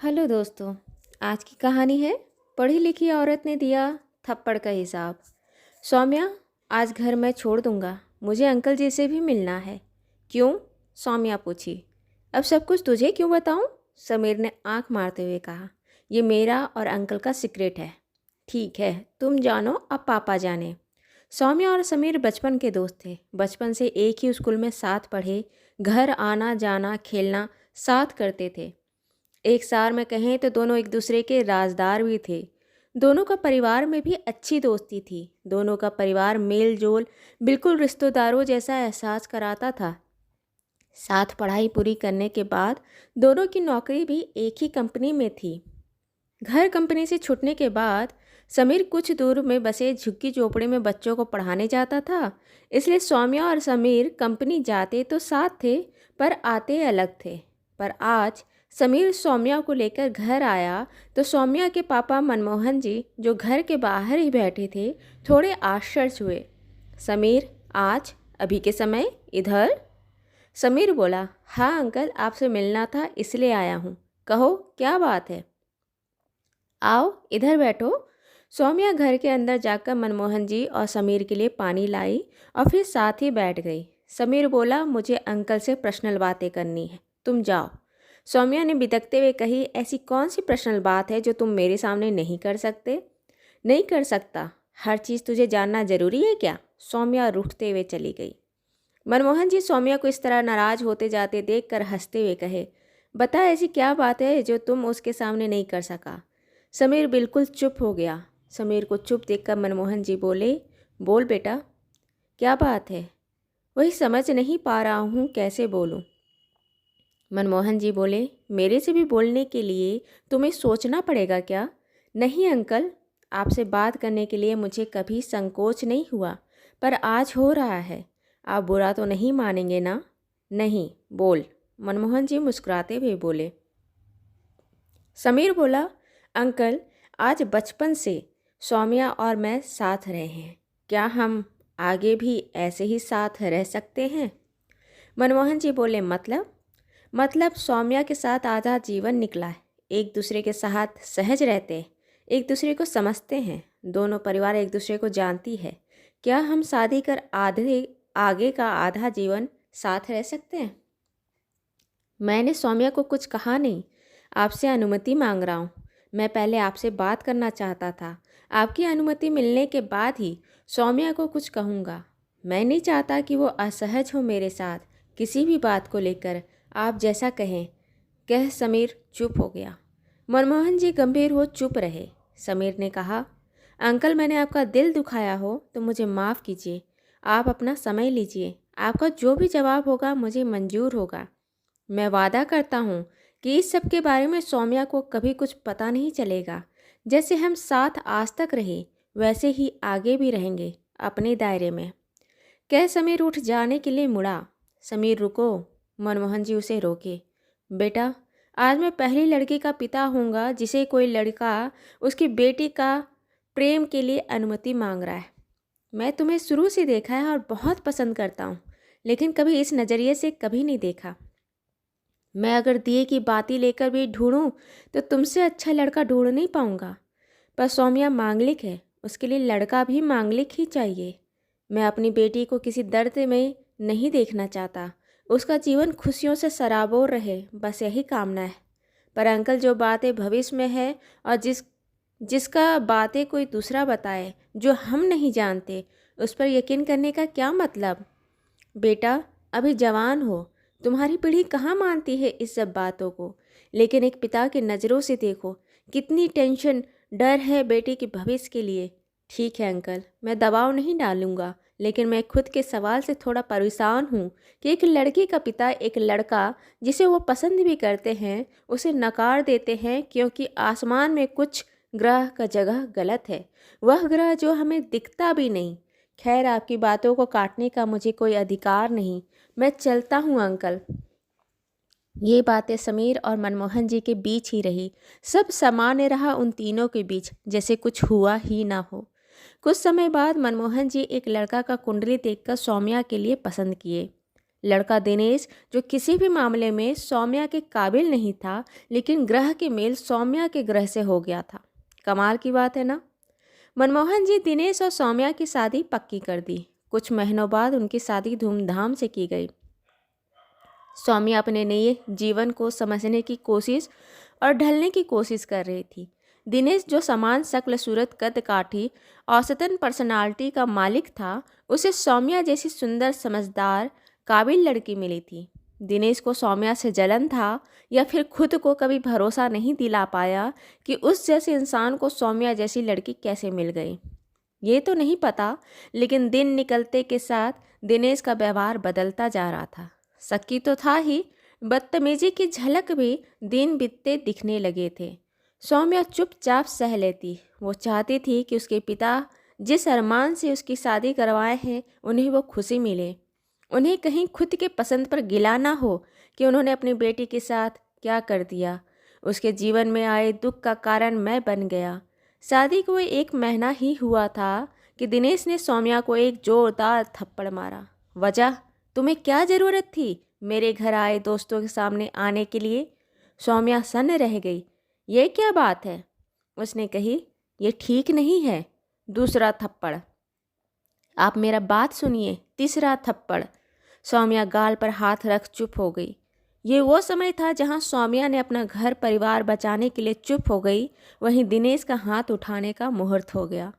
Hello दोस्तों। आज की कहानी है पढ़ी लिखी औरत ने दिया थप्पड़ का हिसाब। सौम्या, आज घर मैं छोड़ दूंगा, मुझे अंकल जी से भी मिलना है। क्यों? सौम्या पूछी। अब सब कुछ तुझे क्यों बताऊं? समीर ने आंख मारते हुए कहा। ये मेरा और अंकल का सीक्रेट है। ठीक है, तुम जानो, अब पापा जाने। सौम्या और समीर बचपन के दोस्त थे। बचपन से एक ही स्कूल में साथ पढ़े, घर आना जाना खेलना साथ करते थे। एक सार में कहें तो दोनों एक दूसरे के राजदार भी थे। दोनों का परिवार में भी अच्छी दोस्ती थी। दोनों का परिवार मेल जोल बिल्कुल रिश्तेदारों जैसा एहसास कराता था। साथ पढ़ाई पूरी करने के बाद दोनों की नौकरी भी एक ही कंपनी में थी। घर कंपनी से छूटने के बाद समीर कुछ दूर में बसे झुग्गी झोपड़ी में बच्चों को पढ़ाने जाता था। इसलिए सौम्या और समीर कंपनी जाते तो साथ थे, पर आते अलग थे। पर आज समीर सौम्या को लेकर घर आया तो सौम्या के पापा मनमोहन जी, जो घर के बाहर ही बैठे थे, थोड़े आश्चर्य हुए। समीर, आज अभी के समय इधर? समीर बोला, हाँ अंकल, आपसे मिलना था इसलिए आया हूँ। कहो, क्या बात है? आओ इधर बैठो। सौम्या घर के अंदर जाकर मनमोहन जी और समीर के लिए पानी लाई और फिर साथ ही बैठ गई। समीर बोला, मुझे अंकल से पर्सनल बातें करनी है, तुम जाओ। सौम्या ने बिदकते हुए कही, ऐसी कौन सी पर्सनल बात है जो तुम मेरे सामने नहीं कर सकते? नहीं कर सकता? हर चीज़ तुझे जानना जरूरी है क्या? सौम्या रूठते हुए चली गई। मनमोहन जी सौम्या को इस तरह नाराज होते जाते देखकर हंसते हुए कहे, बता, ऐसी क्या बात है जो तुम उसके सामने नहीं कर सका? समीर बिल्कुल चुप हो गया। समीर को चुप देखकर मनमोहन जी बोले, बोल बेटा, क्या बात है? वही समझ नहीं पा रहा हूँ, कैसे बोलूँ? मनमोहन जी बोले, मेरे से भी बोलने के लिए तुम्हें सोचना पड़ेगा क्या? नहीं अंकल, आपसे बात करने के लिए मुझे कभी संकोच नहीं हुआ, पर आज हो रहा है। आप बुरा तो नहीं मानेंगे ना? नहीं, बोल। मनमोहन जी मुस्कुराते हुए बोले। समीर बोला, अंकल, आज बचपन से सौम्या और मैं साथ रहे हैं, क्या हम आगे भी ऐसे ही साथ रह सकते हैं? मनमोहन जी बोले, मतलब सौम्या के साथ आधा जीवन निकला है। एक दूसरे के साथ सहज रहते हैं, एक दूसरे को समझते हैं, दोनों परिवार एक दूसरे को जानती है। क्या हम शादी कर आगे का आधा जीवन साथ रह सकते हैं? मैंने सौम्या को कुछ कहा नहीं, आपसे अनुमति मांग रहा हूँ। मैं पहले आपसे बात करना चाहता था, आपकी अनुमति मिलने के बाद ही सौम्या को कुछ कहूँगा। मैं नहीं चाहता कि वो असहज हो मेरे साथ किसी भी बात को लेकर। आप जैसा कहें। कह समीर चुप हो गया। मनमोहन जी गंभीर हो चुप रहे। समीर ने कहा, अंकल, मैंने आपका दिल दुखाया हो तो मुझे माफ़ कीजिए। आप अपना समय लीजिए, आपका जो भी जवाब होगा मुझे मंजूर होगा। मैं वादा करता हूँ कि इस सब के बारे में सौम्या को कभी कुछ पता नहीं चलेगा। जैसे हम साथ आज तक रहे, वैसे ही आगे भी रहेंगे, अपने दायरे में। कह समीर उठ जाने के लिए मुड़ा। समीर रुको। मनमोहन जी उसे रोके। बेटा, आज मैं पहली लड़की का पिता होऊंगा जिसे कोई लड़का उसकी बेटी का प्रेम के लिए अनुमति मांग रहा है। मैं तुम्हें शुरू से देखा है और बहुत पसंद करता हूँ, लेकिन कभी इस नज़रिए से कभी नहीं देखा। मैं अगर दिए की बाती लेकर भी ढूंढूं तो तुमसे अच्छा लड़का ढूंढ नहीं पाऊंगा। पर सौम्या मांगलिक है, उसके लिए लड़का भी मांगलिक ही चाहिए। मैं अपनी बेटी को किसी दर्द में नहीं देखना चाहता। उसका जीवन खुशियों से सराबोर रहे, बस यही कामना है। पर अंकल, जो बातें भविष्य में है और जिसका बातें कोई दूसरा बताए जो हम नहीं जानते, उस पर यकीन करने का क्या मतलब? बेटा, अभी जवान हो, तुम्हारी पीढ़ी कहाँ मानती है इस सब बातों को। लेकिन एक पिता की नज़रों से देखो, कितनी टेंशन, डर है बेटे के भविष्य के लिए। ठीक है अंकल, मैं दबाव नहीं डालूंगा, लेकिन मैं खुद के सवाल से थोड़ा परेशान हूँ कि एक लड़की का पिता एक लड़का जिसे वो पसंद भी करते हैं उसे नकार देते हैं, क्योंकि आसमान में कुछ ग्रह का जगह गलत है, वह ग्रह जो हमें दिखता भी नहीं। खैर, आपकी बातों को काटने का मुझे कोई अधिकार नहीं। मैं चलता हूँ अंकल। ये बातें समीर और मनमोहन जी के बीच ही रही। सब सामान्य रहा उन तीनों के बीच, जैसे कुछ हुआ ही ना हो। कुछ समय बाद मनमोहन जी एक लड़का का कुंडली देखकर सौम्या के लिए पसंद किए। लड़का दिनेश, जो किसी भी मामले में सौम्या के काबिल नहीं था, लेकिन ग्रह के मेल सौम्या के ग्रह से हो गया था। कमाल की बात है ना। मनमोहन जी दिनेश और सौम्या की शादी पक्की कर दी। कुछ महीनों बाद उनकी शादी धूमधाम से की गई। सौम्या अपने नए जीवन को समझने की कोशिश और ढलने की कोशिश कर रही थी। दिनेश, जो समान शक्ल सूरत कद काठी औसतन पर्सनालिटी का मालिक था, उसे सौम्या जैसी सुंदर समझदार काबिल लड़की मिली थी। दिनेश को सौम्या से जलन था, या फिर खुद को कभी भरोसा नहीं दिला पाया कि उस जैसे इंसान को सौम्या जैसी लड़की कैसे मिल गई। ये तो नहीं पता, लेकिन दिन निकलते के साथ दिनेश का व्यवहार बदलता जा रहा था। शक्की तो था ही, बदतमीजी की झलक भी दिन बीतते दिखने लगे थे। सौम्या चुपचाप सह लेती। वो चाहती थी कि उसके पिता जिस अरमान से उसकी शादी करवाए हैं, उन्हें वो खुशी मिले। उन्हें कहीं खुद के पसंद पर गिला ना हो कि उन्होंने अपनी बेटी के साथ क्या कर दिया। उसके जीवन में आए दुख का कारण मैं बन गया। शादी को 1 महीना ही हुआ था कि दिनेश ने सौम्या को एक जोरदार थप्पड़ मारा। वजह, तुम्हें क्या ज़रूरत थी मेरे घर आए दोस्तों के सामने आने के लिए? सौम्या सन्न रह गई। ये क्या बात है? उसने कही, ये ठीक नहीं है। दूसरा थप्पड़। आप मेरा बात सुनिए। तीसरा थप्पड़। सौम्या गाल पर हाथ रख चुप हो गई। ये वो समय था जहां सौम्या ने अपना घर परिवार बचाने के लिए चुप हो गई। वहीं दिनेश का हाथ उठाने का मुहूर्त हो गया।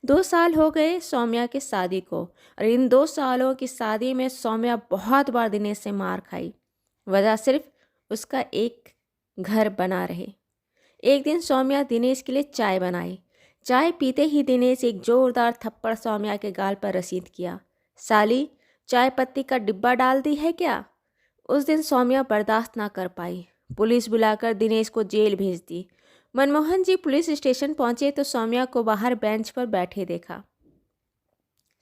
2 साल हो गए सौम्या की शादी को, और इन 2 सालों की शादी में सौम्या बहुत बार दिनेश से मार खाई। वजह सिर्फ उसका एक घर बना रहे। एक दिन सौम्या दिनेश के लिए चाय बनाई। चाय पीते ही दिनेश एक जोरदार थप्पड़ सौम्या के गाल पर रसीद किया। साली, चाय पत्ती का डिब्बा डाल दी है क्या? उस दिन सौम्या बर्दाश्त ना कर पाई। पुलिस बुलाकर दिनेश को जेल भेज दी। मनमोहन जी पुलिस स्टेशन पहुंचे तो सौम्या को बाहर बेंच पर बैठे देखा।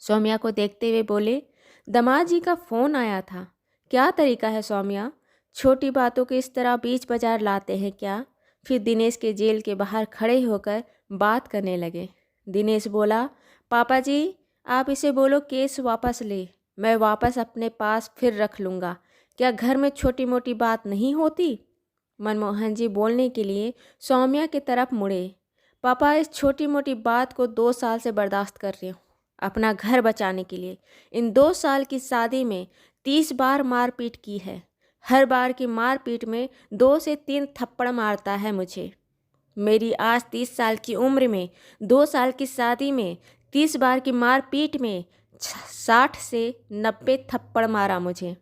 सौम्या को देखते हुए बोले, दामाद जी का फ़ोन आया था। क्या तरीका है सौम्या, छोटी बातों को इस तरह बीच बाजार लाते हैं क्या? फिर दिनेश के जेल के बाहर खड़े होकर बात करने लगे। दिनेश बोला, पापा जी, आप इसे बोलो केस वापस ले, मैं वापस अपने पास फिर रख लूँगा। क्या घर में छोटी मोटी बात नहीं होती? मनमोहन जी बोलने के लिए सौम्या की तरफ मुड़े। पापा, इस छोटी मोटी बात को 2 साल से बर्दाश्त कर रही हूँ, अपना घर बचाने के लिए। इन 2 साल की शादी में 30 बार मारपीट की है। हर बार की मारपीट में 2 से 3 थप्पड़ मारता है मुझे। मेरी आज 30 साल की उम्र में 2 साल की शादी में 30 बार की मारपीट में 60 से 90 थप्पड़ मारा मुझे।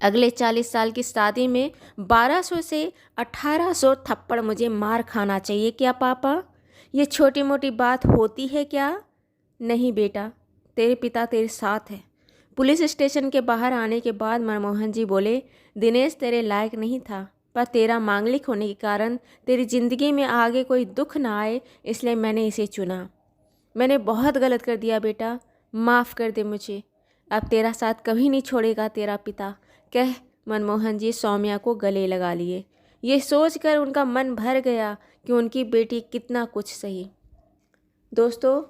अगले 40 साल की शादी में 1200 से 1800 थप्पड़ मुझे मार खाना चाहिए क्या पापा? ये छोटी मोटी बात होती है क्या? नहीं बेटा, तेरे पिता तेरे साथ है। पुलिस स्टेशन के बाहर आने के बाद मनमोहन जी बोले, दिनेश तेरे लायक नहीं था, पर तेरा मांगलिक होने के कारण तेरी ज़िंदगी में आगे कोई दुख ना आए, इसलिए मैंने इसे चुना। मैंने बहुत गलत कर दिया बेटा, माफ़ कर दे मुझे। अब तेरा साथ कभी नहीं छोड़ेगा तेरा पिता, कह मनमोहन जी सौम्या को गले लगा लिए। ये सोचकर उनका मन भर गया कि उनकी बेटी कितना कुछ सही। दोस्तों,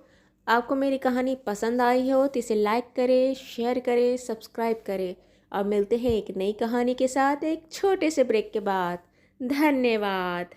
आपको मेरी कहानी पसंद आई हो तो इसे लाइक करें, शेयर करें, सब्सक्राइब करें, और मिलते हैं एक नई कहानी के साथ एक छोटे से ब्रेक के बाद। धन्यवाद।